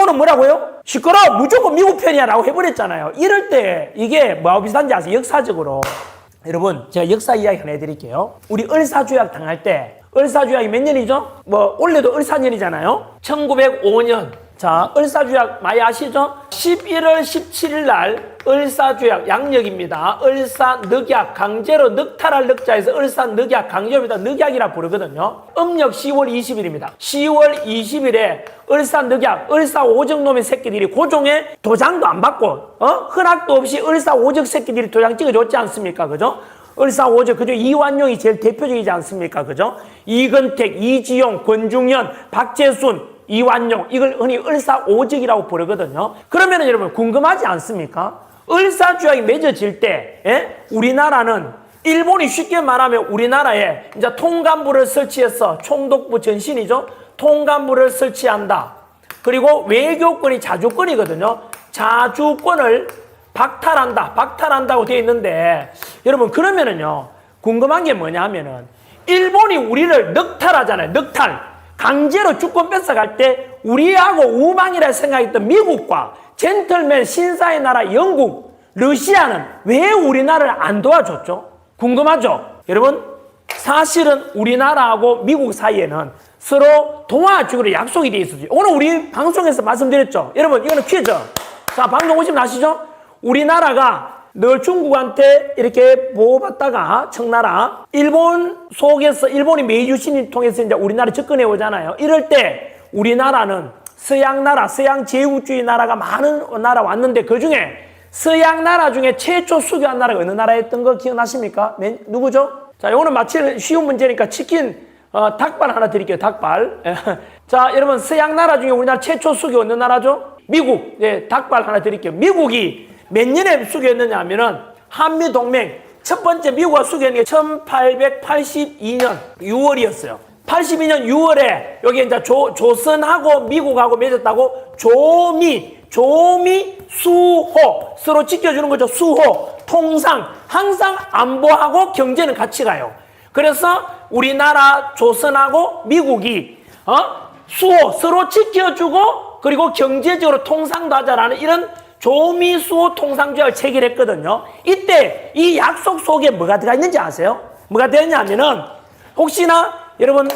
일본은 뭐라고요? 시끄러워, 무조건 미국 편이야 라고 해버렸잖아요. 이럴 때 이게 뭐하고 비슷한지 아세요? 역사적으로. 여러분, 제가 역사 이야기 하나 해드릴게요. 우리 을사조약 당할 때, 을사조약이 몇 년이죠? 올해도 을사년이잖아요. 1905년. 자, 을사조약 많이 아시죠? 11월 17일 날 을사조약 양력입니다. 을사늑약, 강제로 늑탈할 늑자에서 을사늑약, 강제로입니다. 늑약이라 부르거든요. 음력 10월 20일입니다. 10월 20일에 을사늑약, 을사오적 놈의 새끼들이 고종에 도장도 안 받고 허락도 없이 을사오적 새끼들이 도장 찍어줬지 않습니까? 그죠? 을사오적, 그죠? 이완용이 제일 대표적이지 않습니까? 그죠? 이근택, 이지용, 권중현, 박재순, 이완용, 이걸 흔히 을사오적이라고 부르거든요. 그러면은 여러분 궁금하지 않습니까? 을사조약이 맺어질 때, 우리나라는 일본이 쉽게 말하면 우리나라에 이제 통감부를 설치해서 총독부 전신이죠. 통감부를 설치한다. 그리고 외교권이 자주권이거든요. 자주권을 박탈한다고 되어 있는데, 여러분 그러면은요 궁금한 게 뭐냐면은 일본이 우리를 늑탈하잖아요. 늑탈. 강제로 주권 뺏어갈 때 우리하고 우방이라 생각했던 미국과 젠틀맨 신사의 나라 영국, 러시아는 왜 우리나라를 안 도와줬죠? 궁금하죠? 여러분, 사실은 우리나라하고 미국 사이에는 서로 도와주기로 약속이 되어 있었죠. 오늘 우리 방송에서 말씀드렸죠? 여러분, 이거는 퀴즈. 자, 방송 오시면 아시죠? 우리나라가 늘 중국한테 이렇게 보호받다가 청나라 일본 속에서 일본이 메이주신을 통해서 이제 우리나라 접근해 오잖아요. 이럴 때 우리나라는 서양 나라, 서양 제국주의 나라가 많은 나라 왔는데 그 중에 서양 나라 중에 최초 수교한 나라가 어느 나라였던 거 기억나십니까? 누구죠? 자, 이거는 마치 쉬운 문제니까 치킨 닭발 하나 드릴게요. 닭발. 자, 여러분 서양 나라 중에 우리나라 최초 수교 어느 나라죠? 미국. 네, 닭발 하나 드릴게요. 미국이 몇 년에 수교했느냐 하면은 한미동맹 첫 번째 미국과 수교한 게 1882년 6월이었어요. 82년 6월에 여기 이제 조선하고 미국하고 맺었다고 조미, 수호 서로 지켜주는 거죠. 수호, 통상 항상 안보하고 경제는 같이 가요. 그래서 우리나라 조선하고 미국이 수호 서로 지켜주고 그리고 경제적으로 통상도 하자라는 이런 조미수호 통상조약을 체결했거든요. 이때 이 약속 속에 뭐가 들어가 있는지 아세요? 뭐가 되었냐면은 혹시나 여러분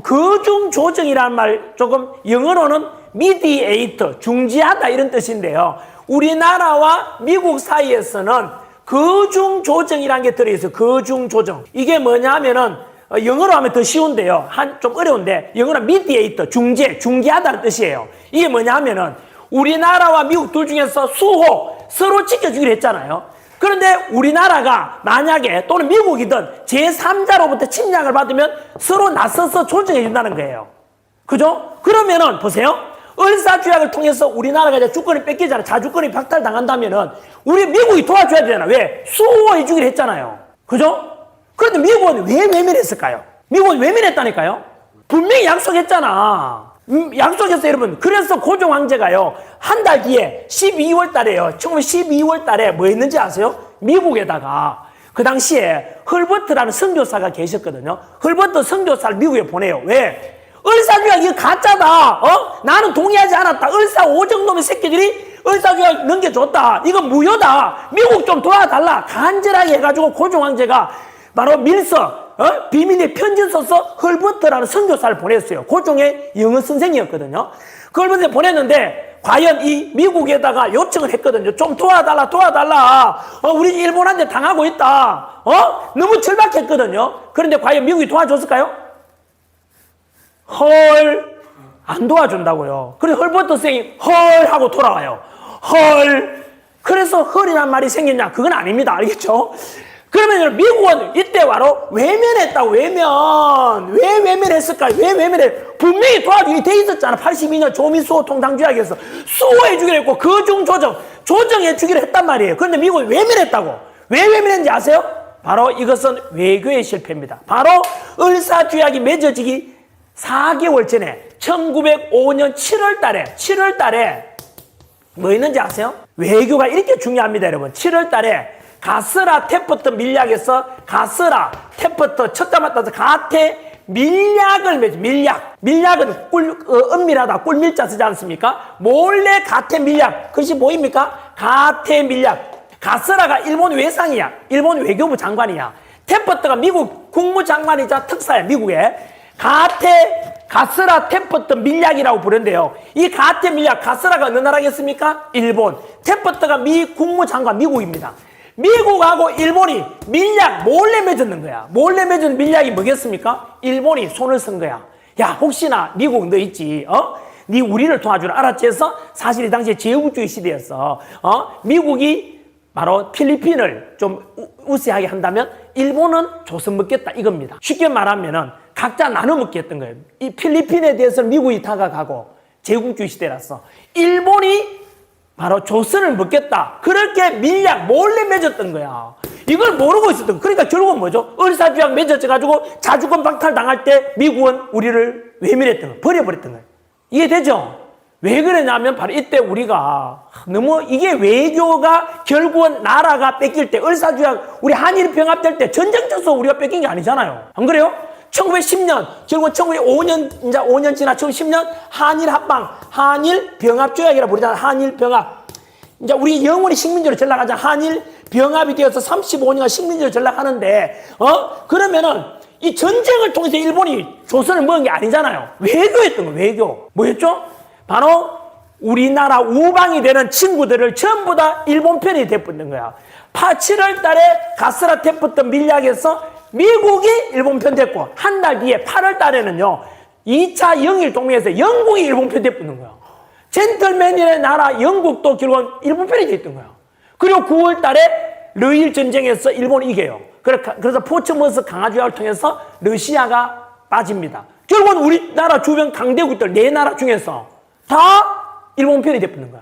거중조정이라는 말 조금 영어로는 미디에이터, 중지하다 이런 뜻인데요. 우리나라와 미국 사이에서는 거중조정이라는 게 들어있어요. 거중조정. 이게 뭐냐면은 영어로 하면 더 쉬운데요. 좀 어려운데 영어로 미디에이터, 중지하다는 뜻이에요. 이게 뭐냐면은 우리나라와 미국 둘 중에서 수호 서로 지켜주기로 했잖아요. 그런데 우리나라가 만약에 또는 미국이든 제3자로부터 침략을 받으면 서로 나서서 조정해 준다는 거예요. 그죠? 그러면은 보세요. 을사조약을 통해서 우리나라가 이제 주권을 뺏기잖아. 자주권이 박탈당한다면은 우리 미국이 도와줘야 되잖아. 왜? 수호해 주기로 했잖아요. 그죠? 그런데 미국은 왜 외면했을까요? 미국은 외면했다니까요. 분명히 약속했잖아. 약속했어요, 여러분. 그래서 고종 황제가요, 한 달 뒤에 12월 달에요. 1912월 달에 뭐 했는지 아세요? 미국에다가 그 당시에 헐버트라는 선교사가 계셨거든요. 헐버트 선교사를 미국에 보내요. 왜? 을사조약 이거 가짜다. 나는 동의하지 않았다. 을사오적 놈의 새끼들이 을사조약 넘겨줬다. 이거 무효다. 미국 좀 도와달라. 간절하게 해가지고 고종 황제가 바로 밀서, 비밀의 편지 써서 헐버트라는 선교사를 보냈어요. 고종의 영어 선생이었거든요. 그걸 보냈는데 과연 이 미국에다가 요청을 했거든요. 좀 도와달라. 우리 일본한테 당하고 있다. 너무 절박했거든요. 그런데 과연 미국이 도와줬을까요? 헐, 안 도와준다고요. 그래서 헐버트 선생이 헐 하고 돌아와요. 헐. 그래서 헐이란 말이 생겼냐? 그건 아닙니다. 알겠죠? 그러면 미국은 이때 바로 외면했다고. 외면. 왜 외면했을까요? 왜 외면해? 분명히 도와주기 돼 있었잖아. 82년 조미수호 통상조약에서 수호해 주기로 했고 조정해 주기로 했단 말이에요. 그런데 미국은 외면했다고. 왜 외면했는지 아세요? 바로 이것은 외교의 실패입니다. 바로 을사조약이 맺어지기 4개월 전에 1905년 7월 달에 뭐 있는지 아세요? 외교가 이렇게 중요합니다, 여러분. 7월 달에 가스라 테프트 밀약에서 가스라 테프트 쳤다 맞다서 가테 밀약을 맺어. 밀약은 은밀하다. 꿀밀자 쓰지 않습니까? 몰래 가태 밀약. 그것이 보입니까? 가태 밀약. 가스라가 일본 외상이야. 일본 외교부 장관이야. 템퍼트가 미국 국무장관이자 특사야. 미국에. 가스라 템퍼트 밀약이라고 부른대요. 이 가태 밀약, 가스라가 어느 나라겠습니까? 일본. 템퍼트가 미 국무장관, 미국입니다. 미국하고 일본이 밀약 몰래 맺었는 거야. 몰래 맺은 밀약이 뭐겠습니까? 일본이 손을 쓴 거야. 야, 혹시나 미국 너 있지? 네 우리를 도와주라. 알았지? 해서 사실 이 당시에 제국주의 시대였어. 미국이 바로 필리핀을 좀 우세하게 한다면 일본은 조선 먹겠다 이겁니다. 쉽게 말하면은 각자 나눠 먹겠던 거예요. 이 필리핀에 대해서 미국이 다가가고 제국주의 시대라서 일본이 바로 조선을 먹겠다. 그렇게 밀약 몰래 맺었던 거야. 이걸 모르고 있었던 거야. 그러니까 결국은 뭐죠? 을사조약 맺어져가지고 자주권 박탈 당할 때 미국은 우리를 외면했던 거야. 버려버렸던 거야. 이해되죠? 왜 그러냐면 바로 이때 우리가 너무 이게 외교가 결국은 나라가 뺏길 때 을사조약 우리 한일 병합될 때 전쟁 쳐서 우리가 뺏긴 게 아니잖아요. 안 그래요? 1910년 결국은 1905년 이제 5년 지나 1910년 한일 합방 한일 병합 조약이라 부르잖아. 한일 병합. 이제 우리 영원히 식민지로 전락하자. 한일 병합이 되어서 35년간 식민지로 전락하는데 그러면은 이 전쟁을 통해서 일본이 조선을 먹은 게 아니잖아요. 외교했던 거예요. 외교. 뭐였죠? 바로 우리나라 우방이 되는 친구들을 전부 다 일본 편이 돼버린 거야. 7월 달에 가스라 템퍼트 밀약에서 미국이 일본 편 됐고 한 달 뒤에 8월 달에는요 2차 영일 동맹에서 영국이 일본 편 돼버린 거야. 젠틀맨의 나라 영국도 결국은 일본 편이 됐던 거야. 그리고 9월 달에 러일 전쟁에서 일본이 이겨요. 그래서 포츠머스 강화조약을 통해서 러시아가 빠집니다. 결국은 우리나라 주변 강대국들 4나라 중에서 다 일본 편이 돼버린 거야.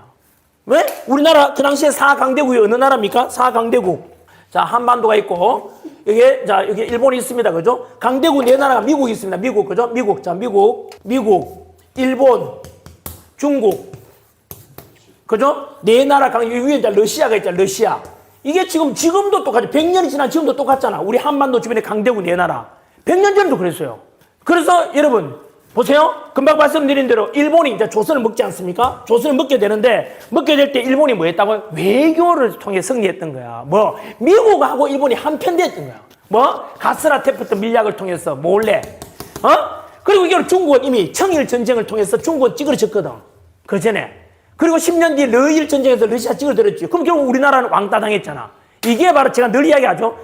왜? 우리나라 그 당시에 4강대국이 어느 나라입니까? 4강대국. 자, 한반도가 있고 여기 일본이 있습니다. 그죠? 강대국 4나라가 미국이 있습니다. 미국. 그죠? 미국. 자, 미국, 일본, 중국. 그죠? 4나라 위에 이제 러시아가 있잖아. 러시아. 이게 지금도 똑같아. 100년이 지난 지금도 똑같잖아. 우리 한반도 주변에 강대국 4나라. 100년 전에도 그랬어요. 그래서 여러분 보세요. 금방 말씀드린 대로 일본이 이제 조선을 먹지 않습니까? 조선을 먹게 되는데 먹게 될 때 일본이 뭐 했다고요? 외교를 통해 승리했던 거야. 뭐 미국하고 일본이 한편 됐던 거야. 뭐 가스라 템퍼트 밀약을 통해서 몰래. 그리고 이걸 중국은 이미 청일 전쟁을 통해서 중국은 찌그러졌거든. 그 전에. 그리고 10년 뒤 러일 전쟁에서 러시아 찌그러들었지. 그럼 결국 우리나라는 왕따 당했잖아. 이게 바로 제가 늘 이야기하죠.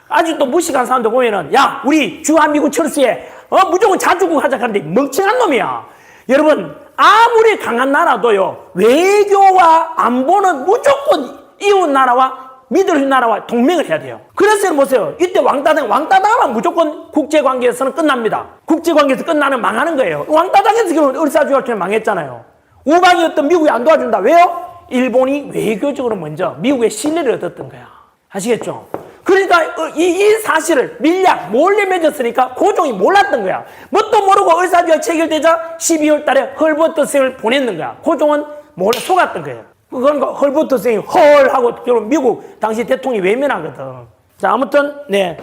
아직도 무식한 사람들 보면은 야 우리 주한미군 철수해 무조건 자주국 하자 하는데 멍청한 놈이야. 여러분 아무리 강한 나라도요 외교와 안보는 무조건 이웃 나라와 믿을 나라와 동맹을 해야 돼요. 그래서 보세요. 이때 왕따당하면 무조건 국제관계에서는 끝납니다. 국제관계에서 끝나면 망하는 거예요. 왕따당해서 결국 을사조약을 통해 망했잖아요. 우방이었던 미국이 안 도와준다. 왜요? 일본이 외교적으로 먼저 미국의 신뢰를 얻었던 거야. 아시겠죠? 그러니까 이 사실을 밀약 몰래 맺었으니까 고종이 몰랐던 거야. 뭣도 모르고 을사조약 체결되자 12월 달에 헐버트 생을 보냈는 거야. 고종은 몰래 속았던 거예요. 그러니까 헐버트 생이 헐 하고 결국 미국 당시 대통령이 외면하거든. 자, 아무튼 네.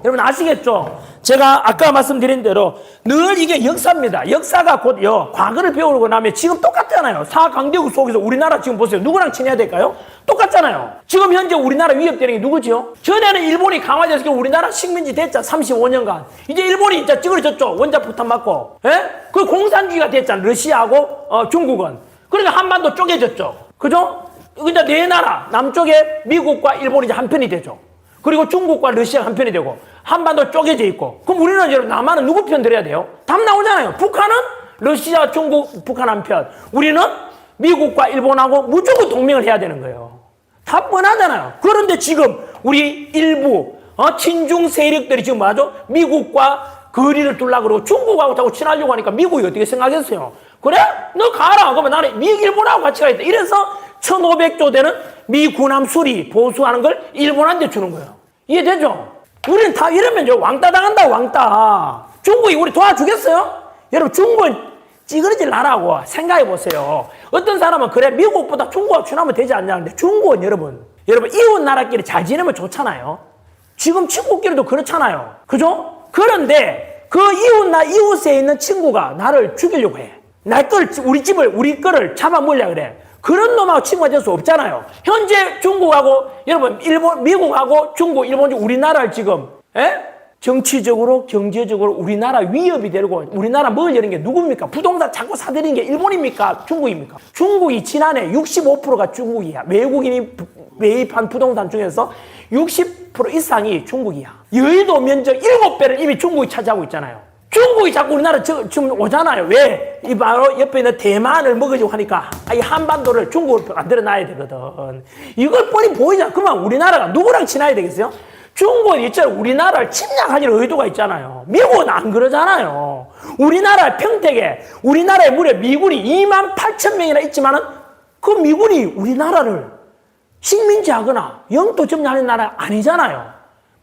여러분 아시겠죠? 제가 아까 말씀드린 대로 늘 이게 역사입니다. 역사가 곧요 과거를 배우고 나면 지금 똑같잖아요. 4강대국 속에서 우리나라 지금 보세요. 누구랑 친해야 될까요? 똑같잖아요. 지금 현재 우리나라 위협되는 게 누구죠? 전에는 일본이 강화돼서 우리나라 식민지 됐잖아. 35년간. 이제 일본이 이제 찌그러졌죠. 원자폭탄 맞고. 예? 그 공산주의가 됐잖아. 러시아하고 중국은. 그러니까 한반도 쪼개졌죠. 그죠? 이제 4나라 남쪽에 미국과 일본이 이제 한편이 되죠. 그리고 중국과 러시아가 한편이 되고 한반도 쪼개져 있고. 그럼 우리는 여러분 남한은 누구 편 들어야 돼요? 답 나오잖아요. 북한은 러시아, 중국, 북한 한편. 우리는 미국과 일본하고 무조건 동맹을 해야 되는 거예요. 답 뻔하잖아요. 그런데 지금 우리 일부 친중 세력들이 지금 뭐하죠? 미국과 거리를 두려고 그러고 중국하고 자꾸 친하려고 하니까 미국이 어떻게 생각했어요? 그래? 너 가라. 그러면 나는 미국, 일본하고 같이 가야겠다. 이래서 1500조 되는 미 군함 수리 보수하는 걸 일본한테 주는 거예요. 이해되죠? 우리는 다 이러면 왕따 당한다. 왕따. 중국이 우리 도와주겠어요? 여러분 중국은 찌그러질 나라고 생각해 보세요. 어떤 사람은 그래 미국보다 중국하고 친하면 되지 않냐는데 중국은 여러분 이웃 나라끼리 잘 지내면 좋잖아요. 지금 친구끼리도 그렇잖아요. 그죠? 그런데 그 이웃에 있는 친구가 나를 죽이려고 해. 우리 거를 잡아먹으려고 그래. 그런 놈하고 친구가 될 수 없잖아요. 현재 중국하고, 여러분, 미국하고 중국, 일본, 우리나라를 지금, 정치적으로, 경제적으로 우리나라 위협이 되고 우리나라 먹으려는 게 누굽니까? 부동산 자꾸 사들이는 게 일본입니까? 중국입니까? 중국이 지난해 65%가 중국이야. 외국인이 매입한 부동산 중에서 60% 이상이 중국이야. 여의도 면적 7배를 이미 중국이 차지하고 있잖아요. 중국이 자꾸 우리나라 지금 오잖아요. 왜? 이 바로 옆에 있는 대만을 먹으려고 하니까 이 한반도를 중국을 만들어 놔야 되거든. 이걸 뻔히 보이잖아. 그러면 우리나라가 누구랑 친해야 되겠어요? 중국은 있잖아요. 우리나라를 침략하려는 의도가 있잖아요. 미국은 안 그러잖아요. 우리나라 평택에 우리나라에 무려 미군이 28,000명이나 있지만은 그 미군이 우리나라를 식민지하거나 영토 점령하는 나라 아니잖아요.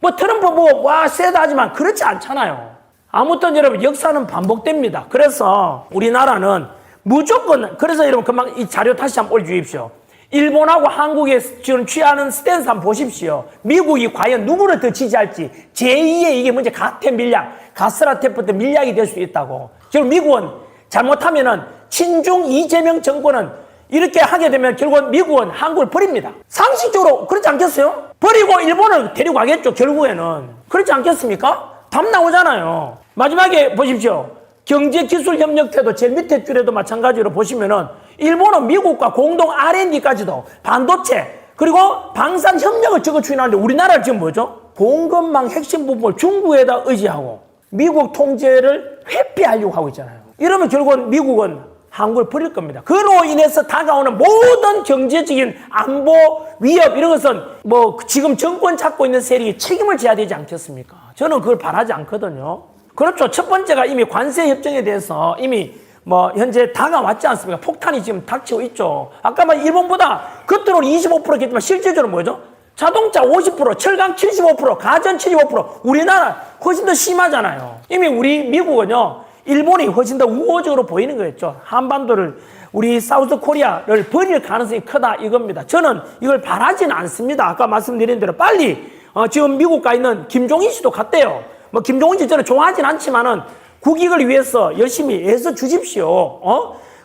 뭐 트럼프 와 세다 하지만 그렇지 않잖아요. 아무튼 여러분 역사는 반복됩니다. 그래서 우리나라는 무조건 그래서 여러분 금방 이 자료 다시 한번 올려주십시오. 일본하고 한국에 지금 취하는 스탠스 한번 보십시오. 미국이 과연 누구를 더 지지할지 제2의 이게 문제 가태 밀약, 가스라테프트 밀약이 될 수 있다고. 지금 미국은 잘못하면은 친중 이재명 정권은 이렇게 하게 되면 결국은 미국은 한국을 버립니다. 상식적으로 그렇지 않겠어요? 버리고 일본을 데리고 가겠죠. 결국에는. 그렇지 않겠습니까? 답 나오잖아요. 마지막에 보십시오. 경제기술협력태도 제일 밑에 줄에도 마찬가지로 보시면은 일본은 미국과 공동 R&D까지도 반도체 그리고 방산협력을 적극 추진하는데 우리나라는 지금 뭐죠? 공급망 핵심 부분을 중국에다 의지하고 미국 통제를 회피하려고 하고 있잖아요. 이러면 결국은 미국은 한국을 버릴 겁니다. 그로 인해서 다가오는 모든 경제적인 안보 위협 이런 것은 뭐 지금 정권 잡고 있는 세력이 책임을 져야 되지 않겠습니까? 저는 그걸 바라지 않거든요. 그렇죠. 첫 번째가 이미 관세 협정에 대해서 이미 뭐 현재 다가왔지 않습니까? 폭탄이 지금 닥치고 있죠. 아까 말 일본보다 겉으로는 25%겠지만 실질적으로 뭐죠? 자동차 50%, 철강 75%, 가전 75%, 우리나라 훨씬 더 심하잖아요. 이미 우리 미국은요, 일본이 훨씬 더 우호적으로 보이는 거였죠. 한반도를 우리 사우스 코리아를 버릴 가능성이 크다 이겁니다. 저는 이걸 바라지는 않습니다. 아까 말씀드린 대로 빨리 지금 미국 가 있는 김종인 씨도 갔대요. 뭐 김종인 씨 저는 좋아하진 않지만은 국익을 위해서 열심히 애써 주십시오.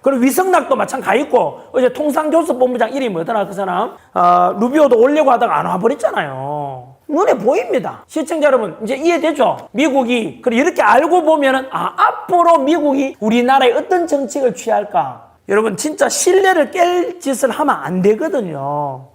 그리고 위성락도 마찬 가 있고 어제 통상교섭본부장 이름이 뭐더라 그 사람 루비오도 오려고 하다가 안 와버렸잖아요. 눈에 보입니다. 시청자 여러분 이제 이해되죠? 미국이 그리고 이렇게 알고 보면은 앞으로 미국이 우리나라에 어떤 정책을 취할까? 여러분 진짜 신뢰를 깰 짓을 하면 안 되거든요.